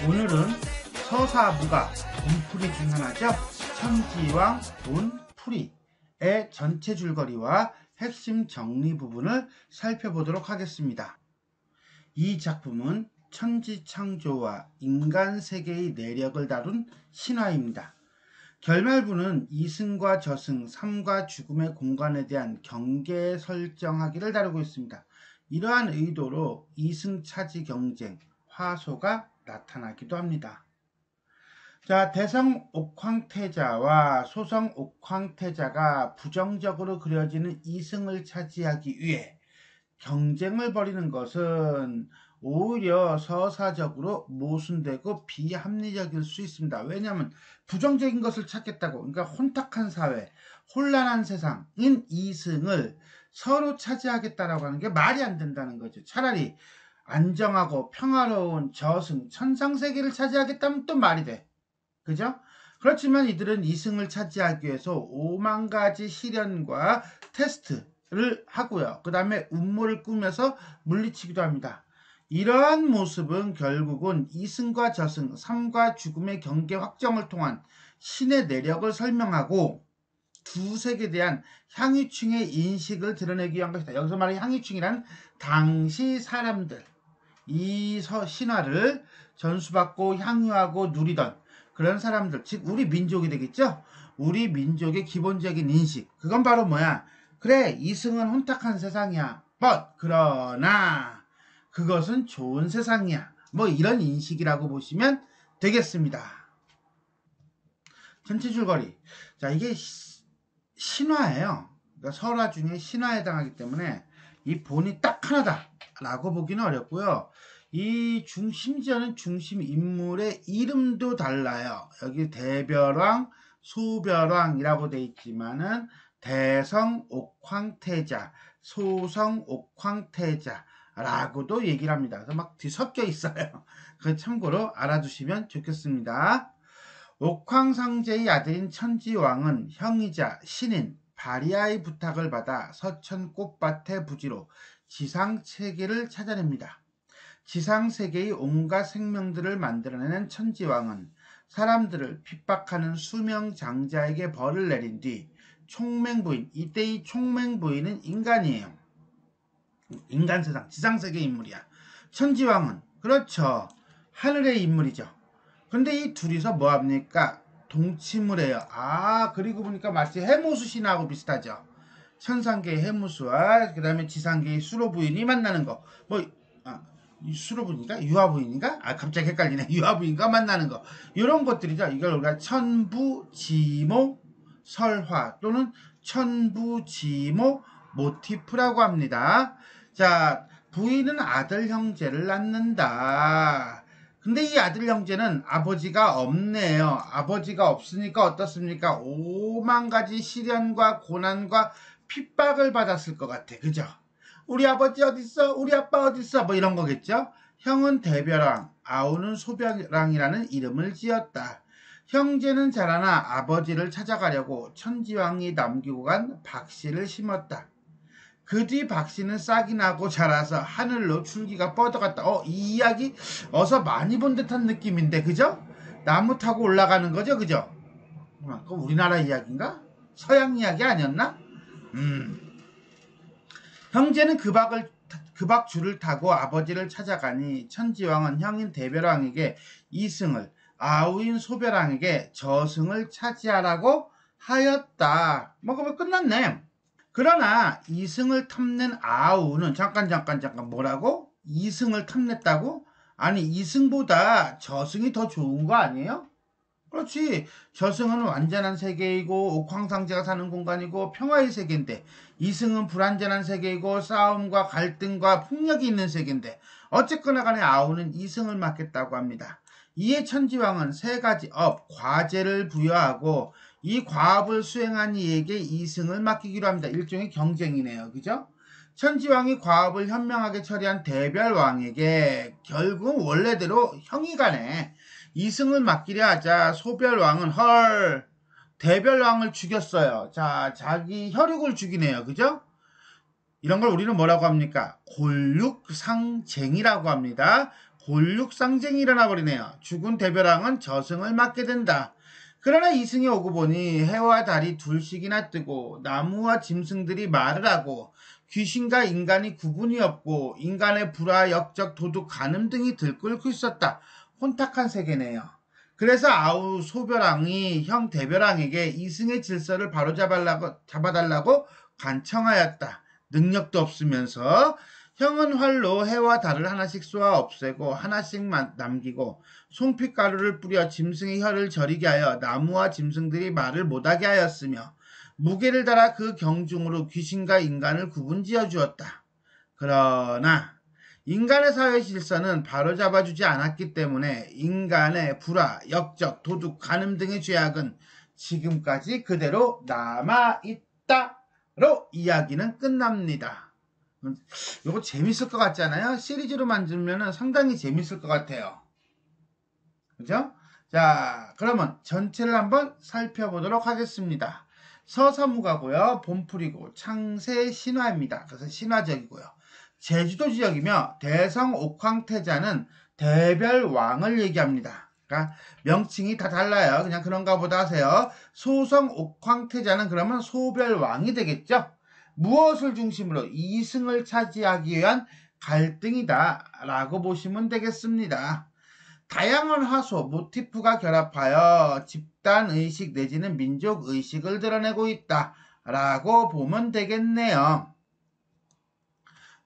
오늘은 서사부가 본풀이 중 하나죠. 천지왕 본풀이의 전체 줄거리와 핵심 정리 부분을 살펴보도록 하겠습니다. 이 작품은 천지창조와 인간세계의 내력을 다룬 신화입니다. 결말부는 이승과 저승, 삶과 죽음의 공간에 대한 경계 설정하기를 다루고 있습니다. 이러한 의도로 이승차지 경쟁, 화소가 나타나기도 합니다. 자, 대성 옥황태자와 소성 옥황태자가 부정적으로 그려지는 이승을 차지하기 위해 경쟁을 벌이는 것은 오히려 서사적으로 모순되고 비합리적일 수 있습니다. 왜냐하면 부정적인 것을 찾겠다고, 그러니까 혼탁한 사회, 혼란한 세상인 이승을 서로 차지하겠다라고 하는 게 말이 안 된다는 거죠. 차라리 안정하고 평화로운 저승, 천상세계를 차지하겠다면 또 말이 돼. 그죠? 그렇지만 이들은 이승을 차지하기 위해서 5만 가지 시련과 테스트를 하고요. 그 다음에 음모를 꾸며서 물리치기도 합니다. 이러한 모습은 결국은 이승과 저승, 삶과 죽음의 경계 확정을 통한 신의 내력을 설명하고 두 색에 대한 향유층의 인식을 드러내기 위한 것이다. 여기서 말하는 향유층이란 당시 사람들, 이 신화를 전수받고 향유하고 누리던 그런 사람들, 즉 우리 민족이 되겠죠. 우리 민족의 기본적인 인식, 그건 바로 뭐야? 그래, 이승은 혼탁한 세상이야. 그러나 그것은 좋은 세상이야. 뭐 이런 인식이라고 보시면 되겠습니다. 전체 줄거리. 자, 이게 신화예요. 그러니까 설화 중에 신화에 해당하기 때문에 이 본이 딱 하나다라고 보기는 어렵고요. 심지어는 중심 인물의 이름도 달라요. 여기 대별왕, 소별왕이라고 되어 있지만은 대성 옥황태자, 소성 옥황태자라고도 얘기를 합니다. 그래서 막 뒤섞여 있어요. 그 참고로 알아두시면 좋겠습니다. 옥황상제의 아들인 천지왕은 형이자 신인 바리아의 부탁을 받아 서천 꽃밭의 부지로 지상세계를 찾아냅니다. 지상세계의 온갖 생명들을 만들어내는 천지왕은 사람들을 핍박하는 수명 장자에게 벌을 내린 뒤 총맹부인, 이때의 총맹부인은 인간이에요. 인간세상, 지상세계 인물이야. 천지왕은 그렇죠, 하늘의 인물이죠. 근데 이 둘이서 뭐합니까? 동침을 해요. 그리고 보니까 마치 해무수 신하고 비슷하죠. 천상계의 해무수와 그 다음에 지상계의 수로부인이 만나는 거. 수로부인인가? 유아부인인가? 갑자기 헷갈리네. 유아부인과 만나는 거. 이런 것들이죠. 이걸 우리가 천부지모 설화 또는 천부지모 모티프라고 합니다. 자, 부인은 아들 형제를 낳는다. 근데 이 아들 형제는 아버지가 없네요. 아버지가 없으니까 어떻습니까? 5만 가지 시련과 고난과 핍박을 받았을 것 같아. 그죠? 우리 아버지 어딨어? 우리 아빠 어딨어? 뭐 이런 거겠죠? 형은 대별왕, 아우는 소별왕이라는 이름을 지었다. 형제는 자라나 아버지를 찾아가려고 천지왕이 남기고 간 박씨를 심었다. 그 뒤 박씨는 싹이 나고 자라서 하늘로 줄기가 뻗어갔다. 이 이야기 어서 많이 본 듯한 느낌인데, 그죠? 나무 타고 올라가는 거죠, 그죠? 그럼 우리나라 이야기인가? 서양 이야기 아니었나? 형제는 그 박줄을 타고 아버지를 찾아가니 천지왕은 형인 대별왕에게 이승을, 아우인 소별왕에게 저승을 차지하라고 하였다. 그러면 끝났네. 그러나 이승을 탐낸 아우는 잠깐 뭐라고? 이승을 탐냈다고? 아니, 이승보다 저승이 더 좋은 거 아니에요? 그렇지. 저승은 완전한 세계이고 옥황상제가 사는 공간이고 평화의 세계인데, 이승은 불완전한 세계이고 싸움과 갈등과 폭력이 있는 세계인데, 어쨌거나 간에 아우는 이승을 맡겠다고 합니다. 이에 천지왕은 3가지 과제를 부여하고 이 과업을 수행한 이에게 이승을 맡기기로 합니다. 일종의 경쟁이네요. 그죠? 천지왕이 과업을 현명하게 처리한 대별왕에게 결국 원래대로 형이 가네. 이승을 맡기려 하자 소별왕은 대별왕을 죽였어요. 자, 자기 혈육을 죽이네요. 그죠? 이런 걸 우리는 뭐라고 합니까? 골육상쟁이라고 합니다. 홀육상쟁이 일어나 버리네요. 죽은 대벼랑은 저승을 맞게 된다. 그러나 이승이 오고 보니 해와 달이 둘씩이나 뜨고 나무와 짐승들이 말을 하고 귀신과 인간이 구분이 없고 인간의 불화, 역적, 도둑, 간음 등이 들끓고 있었다. 혼탁한 세계네요. 그래서 아우 소벼랑이 형 대벼랑에게 이승의 질서를 잡아달라고 간청하였다. 능력도 없으면서 형은 활로 해와 달을 하나씩 쏘아 없애고 하나씩만 남기고 송핏가루를 뿌려 짐승의 혀를 저리게 하여 나무와 짐승들이 말을 못하게 하였으며 무게를 달아 그 경중으로 귀신과 인간을 구분지어 주었다. 그러나 인간의 사회 질서는 바로잡아주지 않았기 때문에 인간의 불화, 역적, 도둑, 간음 등의 죄악은 지금까지 그대로 남아있다로 이야기는 끝납니다. 이거 재밌을 것 같지 않아요? 시리즈로 만들면 상당히 재밌을 것 같아요. 그죠? 자, 그러면 전체를 한번 살펴보도록 하겠습니다. 서사무가고요. 봄풀이고 창세 신화입니다. 그래서 신화적이고요. 제주도 지역이며 대성 옥황태자는 대별왕을 얘기합니다. 그러니까 명칭이 다 달라요. 그냥 그런가 보다 하세요. 소성 옥황태자는 그러면 소별왕이 되겠죠. 무엇을 중심으로 이승을 차지하기 위한 갈등이다 라고 보시면 되겠습니다. 다양한 화소, 모티프가 결합하여 집단의식 내지는 민족의식을 드러내고 있다 라고 보면 되겠네요.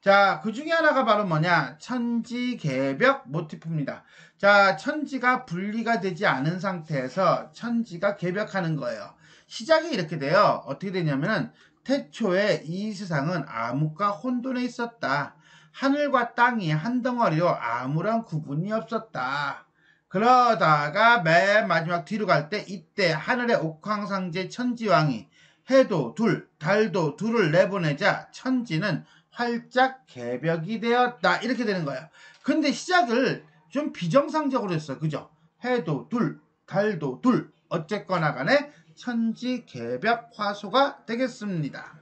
자, 그 중에 하나가 바로 뭐냐? 천지개벽 모티프입니다. 자, 천지가 분리가 되지 않은 상태에서 천지가 개벽하는 거예요. 시작이 이렇게 돼요. 어떻게 되냐면은 태초에 이 세상은 암흑과 혼돈에 있었다. 하늘과 땅이 한 덩어리로 아무런 구분이 없었다. 그러다가 맨 마지막 뒤로 갈 때 이때 하늘의 옥황상제 천지왕이 해도 둘, 달도 둘을 내보내자 천지는 활짝 개벽이 되었다. 이렇게 되는 거예요. 근데 시작을 좀 비정상적으로 했어요. 그죠? 해도 둘, 달도 둘. 어쨌거나 간에 천지 개벽 화소가 되겠습니다.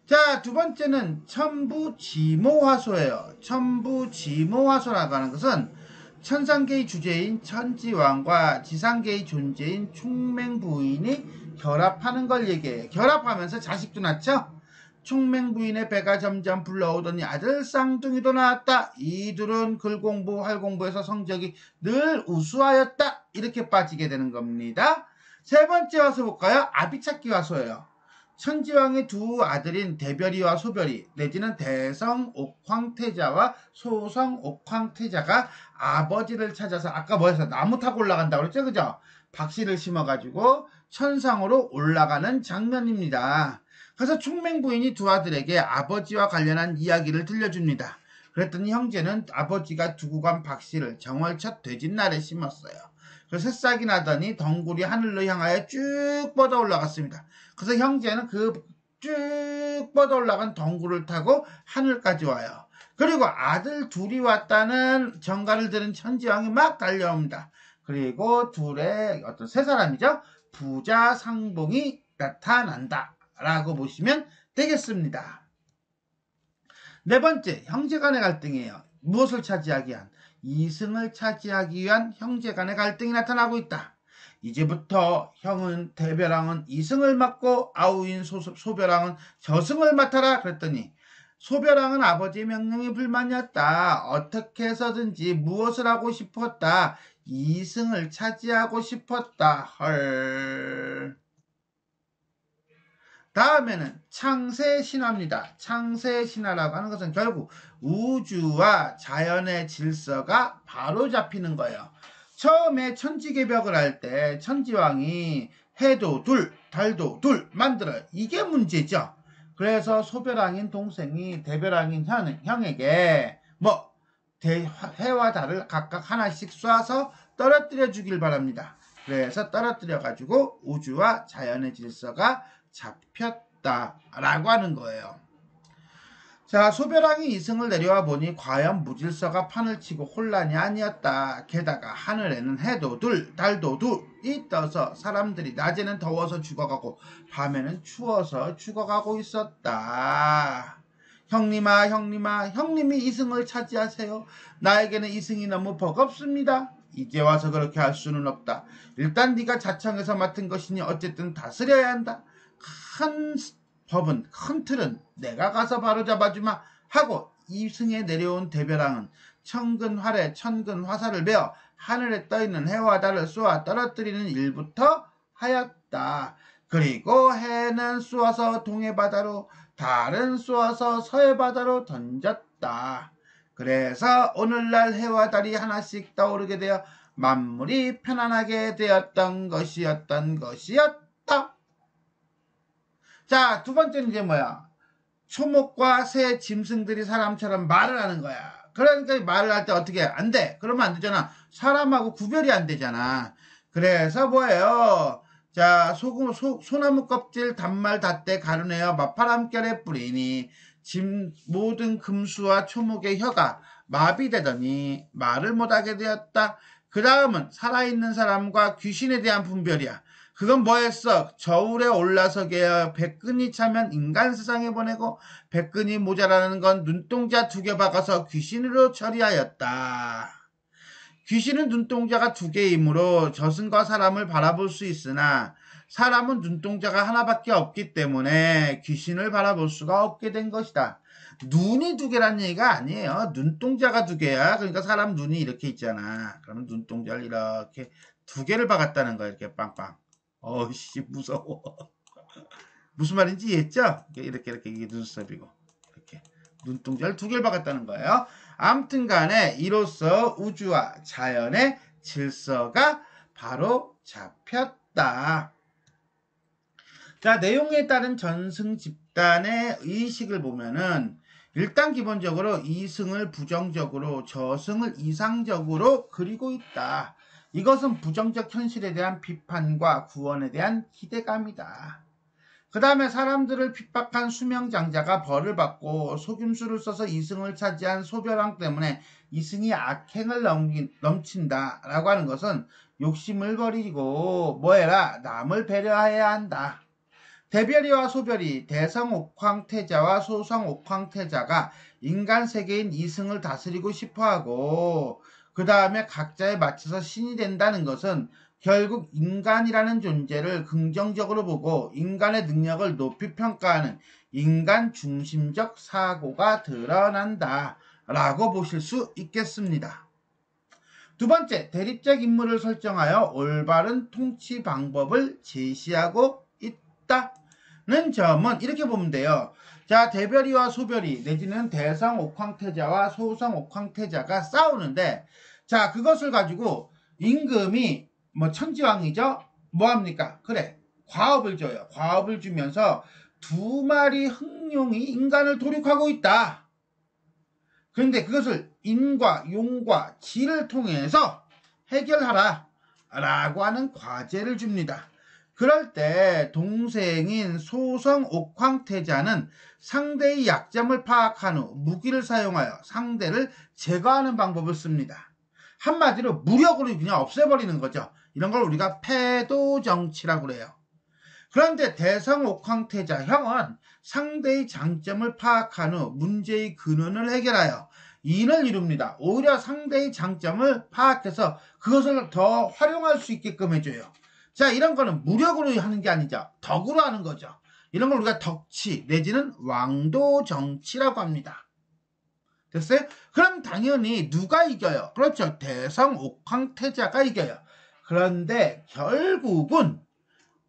자, 두 번째는 천부지모 화소예요. 천부지모 화소라고 하는 것은 천상계의 주제인 천지왕과 지상계의 존재인 충맹부인이 결합하는 걸 얘기해요. 결합하면서 자식도 낳죠? 충맹부인의 배가 점점 불러오더니 아들 쌍둥이도 나왔다. 이 둘은 글공부, 활공부에서 성적이 늘 우수하였다. 이렇게 빠지게 되는 겁니다. 세 번째 화소 볼까요? 아비찾기 화소예요. 천지왕의 두 아들인 대별이와 소별이 내지는 대성 옥황태자와 소성 옥황태자가 아버지를 찾아서 아까 뭐였어? 나무 타고 올라간다고 그랬죠? 그죠? 박씨를 심어가지고 천상으로 올라가는 장면입니다. 그래서 충맹부인이 두 아들에게 아버지와 관련한 이야기를 들려줍니다. 그랬더니 형제는 아버지가 두고 간 박씨를 정월 첫 돼짓날에 심었어요. 그래서 새싹이 나더니 덩굴이 하늘로 향하여 쭉 뻗어 올라갔습니다. 그래서 형제는 그 쭉 뻗어 올라간 덩굴을 타고 하늘까지 와요. 그리고 아들 둘이 왔다는 정가를 들은 천지왕이 막 달려옵니다. 그리고 둘의 어떤 세 사람이죠. 부자 상봉이 나타난다 라고 보시면 되겠습니다. 네 번째, 형제간의 갈등이에요. 무엇을 차지하기 위한? 이승을 차지하기 위한 형제간의 갈등이 나타나고 있다. 이제부터 형은 대벼랑은 이승을 맡고 아우인 소벼랑은 저승을 맡아라 그랬더니 소벼랑은 아버지의 명령이 불만이었다. 어떻게 해서든지 무엇을 하고 싶었다. 이승을 차지하고 싶었다. 헐. 다음에는 창세신화입니다. 창세신화라고 하는 것은 결국 우주와 자연의 질서가 바로 잡히는 거예요. 처음에 천지개벽을 할 때 천지왕이 해도 둘, 달도 둘 만들어요. 이게 문제죠. 그래서 소벼랑인 동생이 대벼랑인 형에게 해와 달을 각각 하나씩 쏴서 떨어뜨려 주길 바랍니다. 그래서 떨어뜨려 가지고 우주와 자연의 질서가 잡혔다라고 하는 거예요. 자, 소벼랑이 이승을 내려와 보니 과연 무질서가 판을 치고 혼란이 아니었다. 게다가 하늘에는 해도 둘, 달도 둘이 떠서 사람들이 낮에는 더워서 죽어가고 밤에는 추워서 죽어가고 있었다. 형님아 형님아 형님이 이승을 차지하세요. 나에게는 이승이 너무 버겁습니다. 이제 와서 그렇게 할 수는 없다. 일단 네가 자청해서 맡은 것이니 어쨌든 다스려야 한다. 큰 법은 큰 틀은 내가 가서 바로 잡아주마 하고 이승에 내려온 대벼랑은 천근활에 천근화살을 베어 하늘에 떠있는 해와 달을 쏘아 떨어뜨리는 일부터 하였다. 그리고 해는 쏘아서 동해바다로 달은 쏘아서 서해바다로 던졌다. 그래서 오늘날 해와 달이 하나씩 떠오르게 되어 만물이 편안하게 되었던 것이었다. 자, 두 번째는 이제 뭐야? 초목과 새 짐승들이 사람처럼 말을 하는 거야. 그러니까 말을 할 때 어떻게 안 돼? 그러면 안 되잖아. 사람하고 구별이 안 되잖아. 그래서 뭐예요? 자, 소나무 껍질 단말 닷대 가루내어 마파람결에 뿌리니 모든 금수와 초목의 혀가 마비되더니 말을 못하게 되었다. 그 다음은 살아있는 사람과 귀신에 대한 분별이야. 그건 뭐했어? 저울에 올라서게 백근이 차면 인간 세상에 보내고 백근이 모자라는 건 눈동자 2개 박아서 귀신으로 처리하였다. 귀신은 눈동자가 2개이므로 저승과 사람을 바라볼 수 있으나 사람은 눈동자가 하나밖에 없기 때문에 귀신을 바라볼 수가 없게 된 것이다. 눈이 2개란 얘기가 아니에요. 눈동자가 2개야. 그러니까 사람 눈이 이렇게 있잖아. 그러면 눈동자를 이렇게 2개를 박았다는 거야. 이렇게 빵빵. 어이씨 무서워. 무슨 말인지 이해했죠? 이렇게 이게 눈썹이고 이렇게 눈동자를 2개를 박았다는 거예요. 아무튼 간에 이로써 우주와 자연의 질서가 바로 잡혔다. 자, 내용에 따른 전승 집단의 의식을 보면은 일단 기본적으로 이승을 부정적으로 저승을 이상적으로 그리고 있다. 이것은 부정적 현실에 대한 비판과 구원에 대한 기대감이다. 그 다음에 사람들을 핍박한 수명장자가 벌을 받고 속임수를 써서 이승을 차지한 소벼랑 때문에 이승이 악행을 넘친다라고 하는 것은 욕심을 버리고 뭐해라? 남을 배려해야 한다. 대별이와 소별이 대성옥황태자와 소성옥황태자가 인간 세계인 이승을 다스리고 싶어하고 그 다음에 각자에 맞춰서 신이 된다는 것은 결국 인간이라는 존재를 긍정적으로 보고 인간의 능력을 높이 평가하는 인간 중심적 사고가 드러난다 라고 보실 수 있겠습니다. 두 번째, 대립적 인물을 설정하여 올바른 통치 방법을 제시하고 있다는 점은 이렇게 보면 돼요. 자, 대별이와 소별이 내지는 대성옥황태자와 소성옥황태자가 싸우는데 자, 그것을 가지고 임금이 천지왕이죠? 뭐합니까? 그래, 과업을 줘요. 과업을 주면서 2마리 흑룡이 인간을 도륙하고 있다. 그런데 그것을 인과 용과 지를 통해서 해결하라 라고 하는 과제를 줍니다. 그럴 때 동생인 소성옥황태자는 상대의 약점을 파악한 후 무기를 사용하여 상대를 제거하는 방법을 씁니다. 한마디로 무력으로 그냥 없애버리는 거죠. 이런 걸 우리가 패도정치라고 그래요. 그런데 대성옥황태자 형은 상대의 장점을 파악한 후 문제의 근원을 해결하여 인을 이룹니다. 오히려 상대의 장점을 파악해서 그것을 더 활용할 수 있게끔 해줘요. 자, 이런 거는 무력으로 하는 게 아니죠. 덕으로 하는 거죠. 이런 걸 우리가 덕치 내지는 왕도정치라고 합니다. 됐어요? 그럼 당연히 누가 이겨요? 그렇죠. 대성옥황태자가 이겨요. 그런데 결국은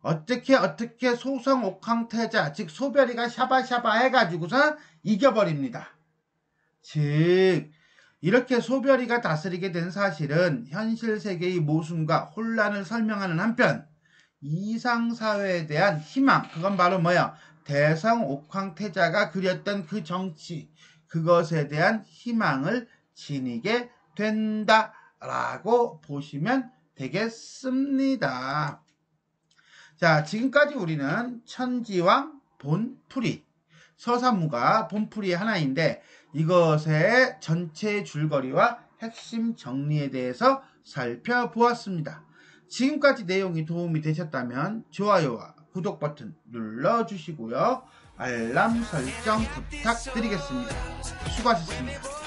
어떻게 소성옥황태자 즉 소별이가 샤바샤바 해가지고서 이겨버립니다. 즉 이렇게 소별이가 다스리게 된 사실은 현실 세계의 모순과 혼란을 설명하는 한편 이상사회에 대한 희망, 그건 바로 뭐야? 대성옥황태자가 그렸던 그 정치, 그것에 대한 희망을 지니게 된다라고 보시면 되겠습니다. 자, 지금까지 우리는 천지왕 본풀이, 서사무가 본풀이의 하나인데 이것의 전체 줄거리와 핵심 정리에 대해서 살펴보았습니다. 지금까지 내용이 도움이 되셨다면 좋아요와 구독 버튼 눌러주시고요. 알람 설정 부탁드리겠습니다. 수고하셨습니다.